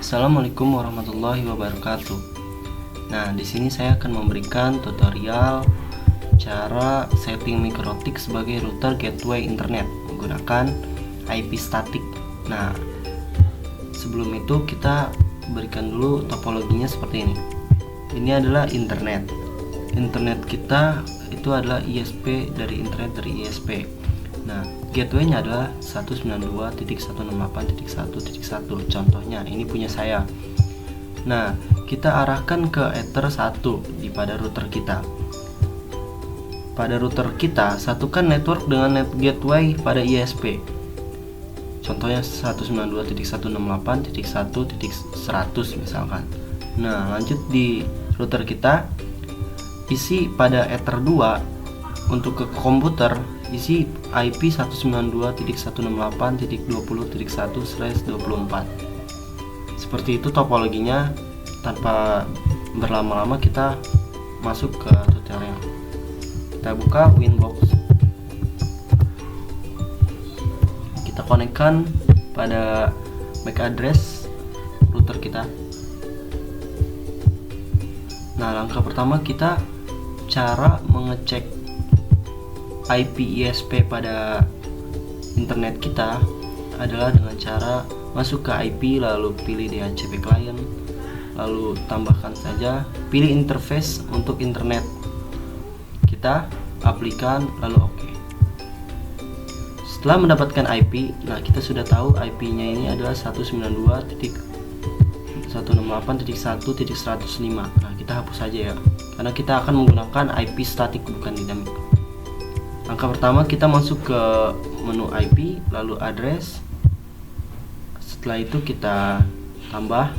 Assalamualaikum warahmatullahi wabarakatuh. Nah, di sini saya akan memberikan tutorial cara setting MikroTik sebagai router gateway internet menggunakan IP statik. Nah, sebelum itu kita berikan dulu topologinya seperti ini. Ini adalah internet. Internet kita itu adalah ISP dari internet dari ISP. Nah, gateway-nya adalah 192.168.1.1. Contohnya, ini punya saya. Nah, kita arahkan ke Ether 1 pada router kita. Pada router kita, satukan network dengan net gateway pada ISP. Contohnya 192.168.1.100 misalkan. Nah, lanjut di router kita, isi pada Ether 2 untuk ke komputer, isi IP 192.168.20.1/24. Seperti itu topologinya. Tanpa berlama-lama kita masuk ke tutorial. Kita buka Winbox. Kita konekkan pada MAC address router kita. Nah, langkah pertama kita cara mengecek IP ISP pada internet kita adalah dengan cara masuk ke IP, lalu pilih DHCP client, lalu tambahkan saja, pilih interface untuk internet kita, aplikan, lalu oke. Setelah mendapatkan IP, nah kita sudah tahu IP nya ini adalah 192.168.1.105. Nah, kita hapus saja ya, karena kita akan menggunakan IP statik bukan dinamik. Langkah pertama kita masuk ke menu IP, lalu address. Setelah itu kita tambah,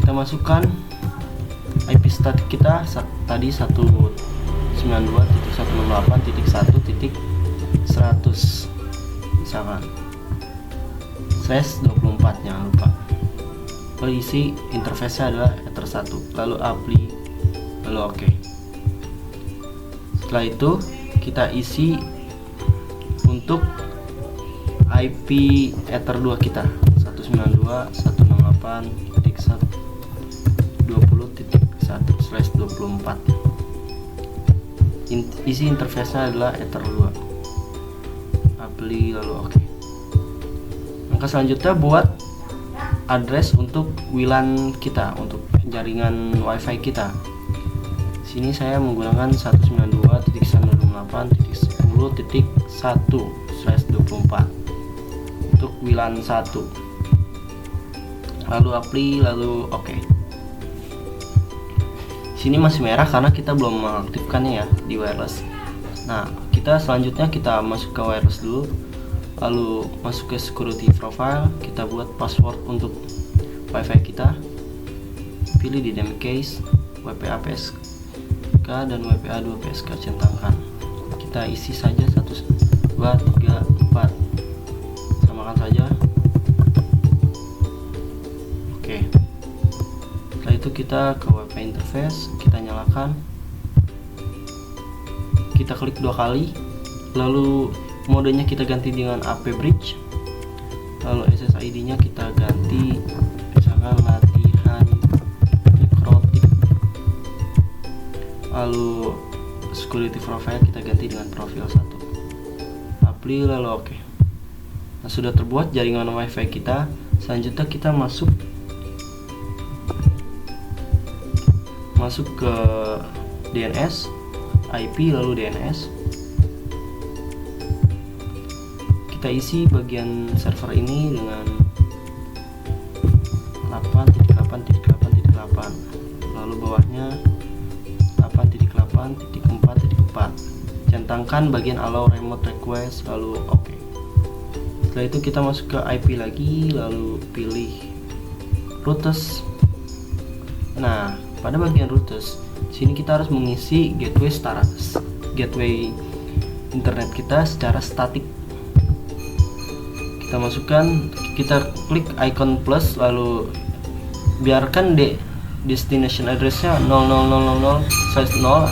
kita masukkan IP statik kita tadi 192.168.1.100 misalkan /24, jangan lupa. Lalu isi interface nya adalah Ether 1, lalu apply, lalu oke. Setelah itu kita isi untuk IP Ether 2 kita 192.168.1.20.1/24. Isi interface-nya adalah Ether 2. Apply, lalu oke. Langkah selanjutnya buat address untuk WLAN kita, untuk jaringan WiFi kita. Sini saya menggunakan 192.168.10.1/24 untuk WLAN 1. Lalu apply, lalu oke. Sini masih merah karena kita belum mengaktifkannya ya di wireless. Nah, kita selanjutnya kita masuk ke wireless dulu, lalu masuk ke security profile, kita buat password untuk WiFi kita, pilih dynamic case, WPA PSK dan WPA 2 PSK, centangkan. Kita isi saja 1, 2, 3, 4, samakan saja. Oke. Setelah itu kita ke WiFi interface, kita nyalakan, kita klik 2 kali, lalu modenya kita ganti dengan AP bridge, lalu SSID nya kita ganti misalkan latihan MikroTik, lalu security profile kita ganti dengan profil 1, apply, lalu oke. Nah, sudah terbuat jaringan WiFi kita. Selanjutnya kita masuk ke DNS IP, lalu DNS. Kita isi bagian server ini dengan 8.8.8.8, lalu bawahnya 8.8.4.4. Centangkan bagian allow remote request, lalu oke. Setelah itu kita masuk ke IP lagi, lalu pilih routers. Nah, pada bagian routers sini kita harus mengisi gateway internet kita secara statik. Kita masukkan, kita klik icon plus, lalu biarkan destination address-nya 00000/0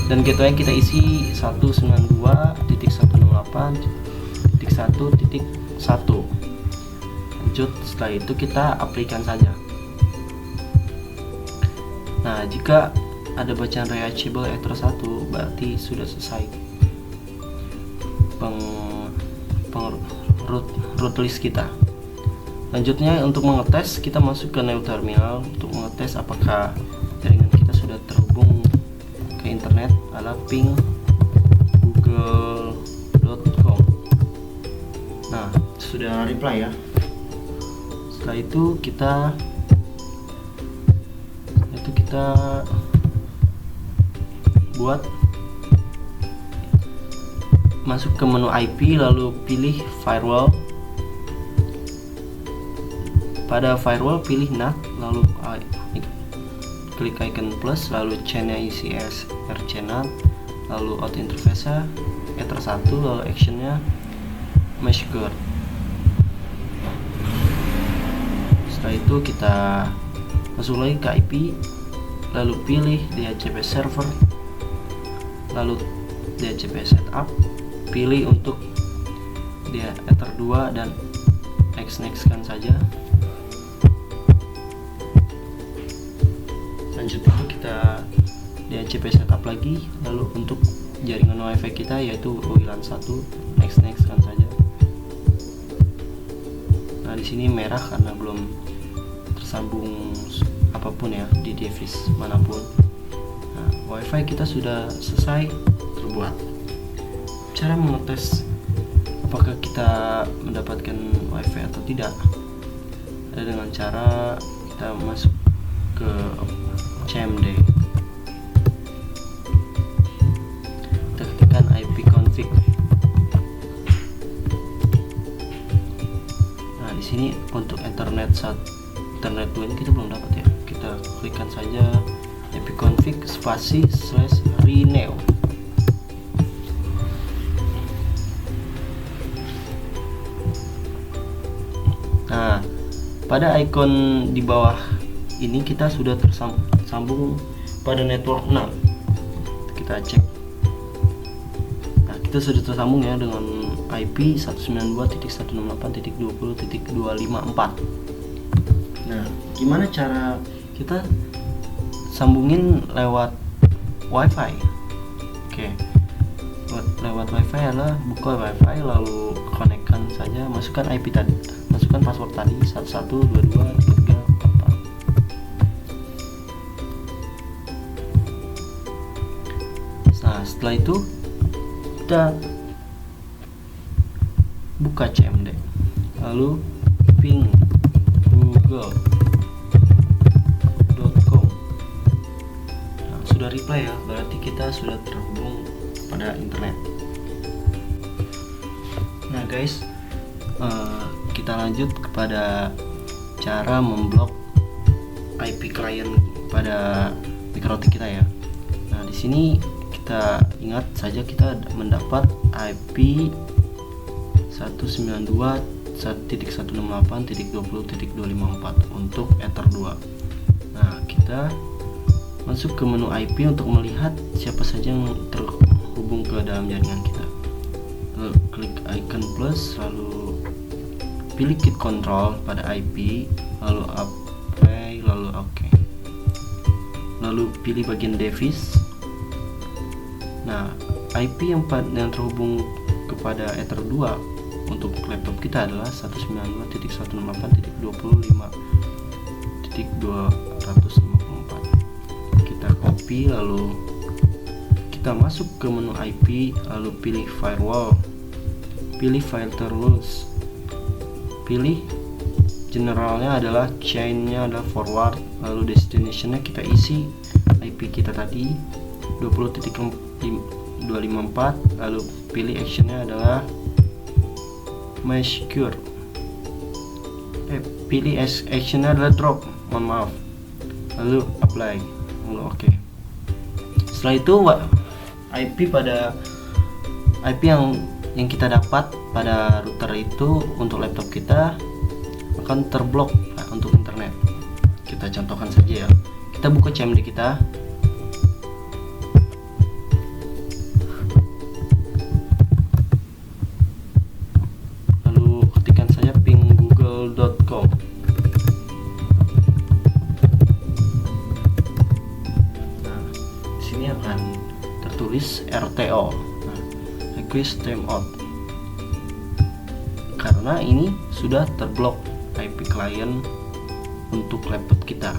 dan gateway kita isi 192.168.1.1. lanjut. Setelah itu kita aplikasikan saja. Nah, jika ada bacaan reachable ether 1 berarti sudah selesai root list kita. Lanjutnya untuk mengetes, kita masuk ke new terminal untuk mengetes apakah jaringan kita sudah terhubung ke internet adalah ping google.com. Nah, sudah reply ya. Setelah itu kita buat masuk ke menu IP, lalu pilih firewall. Pada firewall pilih NAT, lalu klik icon plus, lalu chainnya ICS RCNAT, lalu out interface ether 1, lalu actionnya Meshcure. Setelah itu kita masuk lagi ke IP, lalu pilih DHCP server, lalu DHCP setup, pilih untuk dia ether 2 dan next kan saja. Selanjutnya kita DHCP setup lagi, lalu untuk jaringan WiFi kita yaitu WLAN 1, next kan saja. Nah, di sini merah karena belum tersambung apapun ya di device manapun. Nah, WiFi kita sudah selesai terbuat. Cara mengetes apakah kita mendapatkan WiFi atau tidak ada dengan cara kita masuk ke CMD, kita ketikkan ipconfig. Nah, di sini untuk internet 2 ini kita belum dapat ya. Kita klikkan saja ipconfig /renew. Nah, pada icon di bawah ini kita sudah tersambung pada network 6. Kita cek. Nah, kita sudah tersambung ya dengan IP 192.168.20.254. Nah, gimana cara kita sambungin lewat WiFi? Oke, lewat WiFi adalah buka WiFi, lalu konekkan saja, masukkan IP tadi, masukkan password tadi 112234. Nah, setelah itu kita buka CMD, lalu ping google.com. Nah, sudah reply ya, berarti kita sudah terhubung pada internet. Nah guys, kita lanjut kepada cara memblok IP client pada mikrotik kita ya. Nah, di sini kita ingat saja kita mendapat IP 192.168.20.254 untuk ether 2. Nah, kita masuk ke menu IP untuk melihat siapa saja yang terhubung ke dalam jaringan kita. Lalu klik icon plus, lalu pilih kit control pada IP, lalu apply, lalu OK. Lalu pilih bagian device. Nah, IP yang terhubung kepada ether 2 untuk laptop kita adalah 192.168.20.254. Kita copy, lalu kita masuk ke menu IP, lalu pilih firewall, pilih filter rules, pilih generalnya adalah chainnya adalah forward, lalu destinationnya kita isi IP kita tadi 20.254, lalu pilih actionnya adalah Meshcure. Pilih actionnya adalah drop, mohon maaf, lalu apply, lalu OK. Setelah itu IP yang kita dapat pada router itu untuk laptop kita akan terblok untuk internet. Kita contohkan saja ya. Kita buka CMD kita. Lalu ketikkan saja ping google.com. RTO, nah, request timeout, karena ini sudah terblok IP client untuk laptop kita.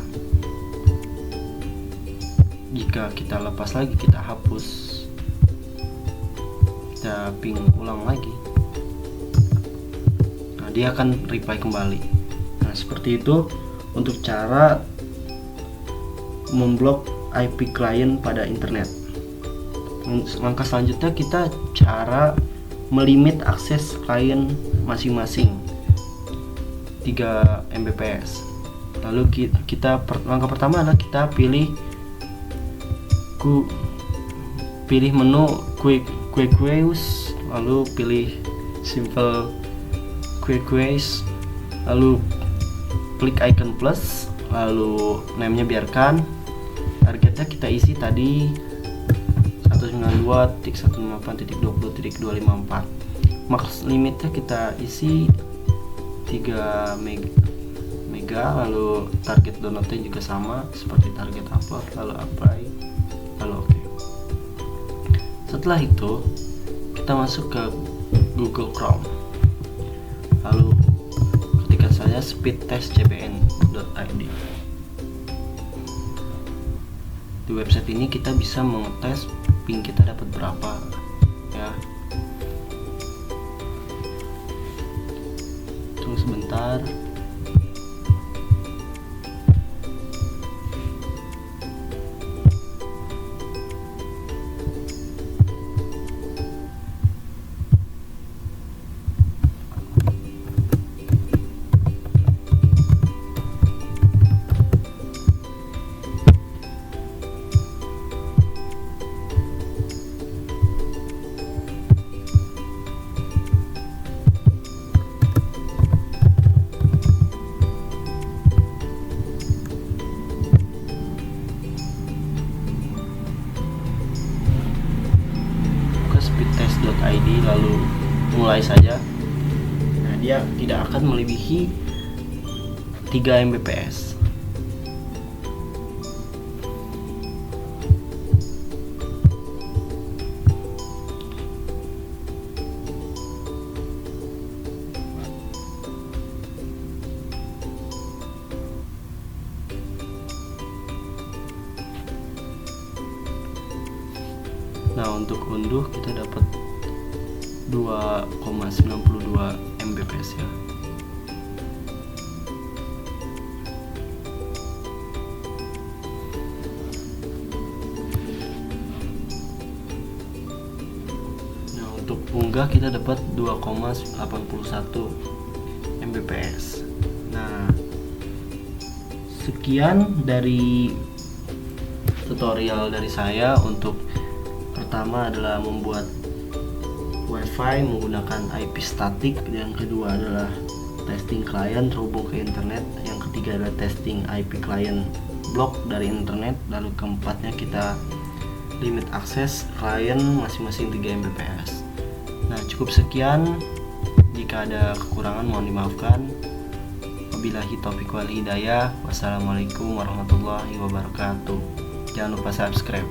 Jika kita lepas lagi, kita hapus, kita ping ulang lagi, nah dia akan reply kembali. Nah seperti itu untuk cara memblok IP client pada internet. Langkah selanjutnya kita cara melimit akses klien masing-masing 3 Mbps. Lalu langkah pertama adalah kita pilih menu quick queues, lalu pilih simple quick queues, lalu klik icon plus, lalu name-nya biarkan, targetnya kita isi tadi 192.168.20.254. max limitnya kita isi 3 mega, lalu target downloadnya juga sama seperti target upload, lalu apply, lalu oke. Setelah itu kita masuk ke Google Chrome, lalu ketikkan saja speedtestcbn.id. Di website ini kita bisa mengetes ping kita dapat berapa ya. Tunggu sebentar. speedtest.id, lalu mulai saja. Nah dia tidak akan melebihi 3 Mbps. Nah untuk unduh kita dapat 2,92 Mbps ya. Nah untuk unggah kita dapat 2,81 Mbps. Nah sekian dari tutorial dari saya. Untuk pertama adalah membuat WiFi menggunakan IP statik, yang kedua adalah testing klien terhubung ke internet, yang ketiga adalah testing IP klien blok dari internet, lalu keempatnya kita limit akses klien masing-masing 3 Mbps. Nah cukup sekian, jika ada kekurangan mohon dimaafkan. Wabillahi taufiq wal hidayah. Wassalamualaikum warahmatullahi wabarakatuh. Jangan lupa subscribe.